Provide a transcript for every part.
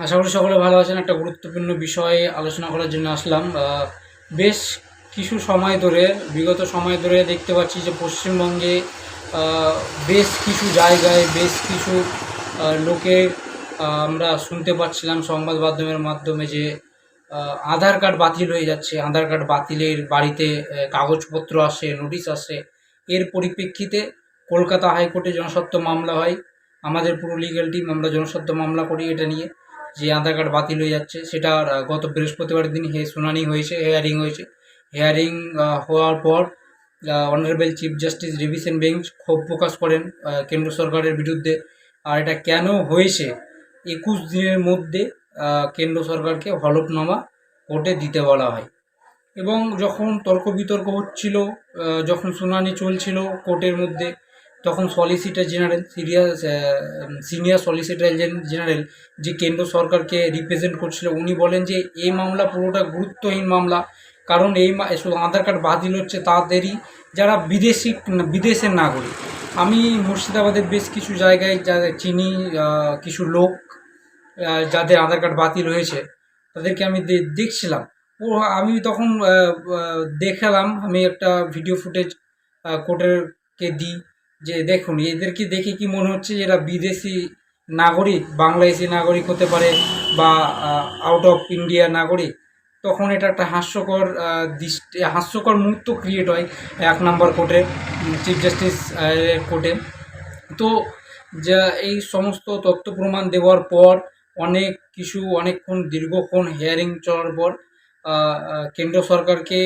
আশা করি সকলে ভালো আছেন। একটা গুরুত্বপূর্ণ বিষয়ে আলোচনা করার জন্য আসলাম। বেশ কিছু সময় ধরে, বিগত সময় ধরে দেখতে পাচ্ছি যে পশ্চিমবঙ্গে বেশ কিছু জায়গায় বেশ কিছু লোকের আমরা শুনতে পাচ্ছিলাম সংবাদ মাধ্যমের মাধ্যমে যে আধার কার্ড বাতিল হয়ে যাচ্ছে। আধার কার্ড বাতিলের বাড়িতে কাগজপত্র আসে, নোটিশ আসে। এর পরিপ্রেক্ষিতে কলকাতা হাইকোর্টে জনস্বার্থ মামলা হয়। আমাদের পুরো লিগ্যাল টিম আমরা জনস্বার্থ মামলা করি এটা নিয়ে, যে আধার কার্ড বাতিল হয়ে যাচ্ছে। সেটার গত বৃহস্পতিবারের দিন শুনানি হয়েছে, হেয়ারিং হয়েছে। হেয়ারিং হওয়ার পর honourable chief justice revision bench ক্ষোভ প্রকাশ করেন কেন্দ্র সরকারের বিরুদ্ধে। আর এটা কেন হয়েছে, 21 দিনের মধ্যে কেন্দ্র সরকারকে হলফনামা কোর্টে দিতে বলা হয়। এবং যখন তর্ক বিতর্ক হচ্ছিল, যখন শুনানি চলছিল কোর্টের মধ্যে, তখন solicitor general senior solicitor general যে কেন্দ্র সরকারকে রিপ্রেজেন্ট করছিল, উনি বলেন যে এই মামলা পুরোটা গুরুত্বহীন মামলা। কারণ শুধু আধার কার্ড বাতিল হচ্ছে তাদেরই যারা বিদেশের নাগরিক। আমি মুর্শিদাবাদের বেশ কিছু জায়গায় চিনি কিছু লোক যাদের আধার কার্ড বাতিল হয়েছে, তাদেরকে আমি দেখছিলাম। আমি তখন দেখালাম, আমি একটা ভিডিও ফুটেজ কোর্টেরকে দিই যে দেখুন এদেরকে দেখে কি মনে হচ্ছে যে এরা বিদেশি নাগরিক, বাংলাদেশি নাগরিক হতে পারে বা আউট অফ ইন্ডিয়া নাগরিক। তখন এটা একটা হাস্যকর মুহূর্ত ক্রিয়েট হয় 1 নম্বর কোর্টে, চিফ জাস্টিস কোর্টে। তো যা এই সমস্ত তথ্য প্রমাণ দেওয়ার পর অনেকক্ষণ দীর্ঘক্ষণ হেয়ারিং চলার পর কেন্দ্র সরকারকে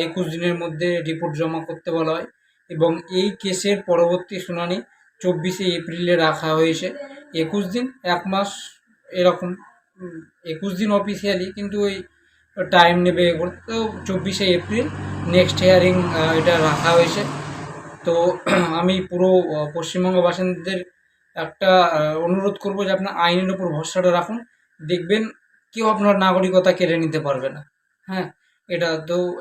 21 দিনের মধ্যে রিপোর্ট জমা করতে বলা হয়। এবং এই কেসের পরবর্তী শুনানি 24শে এপ্রিলে রাখা হয়েছে। 21 দিন, 1 মাস এরকম। 21 দিন অফিসিয়ালি, কিন্তু ওই টাইম নেবে করতে। তো 24শে এপ্রিল নেক্সট হিয়ারিং এটা রাখা হয়েছে। তো আমি পুরো পশ্চিমবঙ্গ বাসিন্দাদের একটা অনুরোধ করব যে আপনার আইনের উপর ভরসাটা রাখুন। দেখবেন কেউ আপনার নাগরিকতা কেড়ে নিতে পারবে না। হ্যাঁ,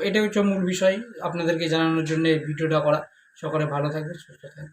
এটাই হচ্ছে মূল বিষয় আপনাদেরকে জানানোর জন্য এই ভিডিওটা করা। সকলে ভালো থাকবেন, সুস্থ থাকবেন।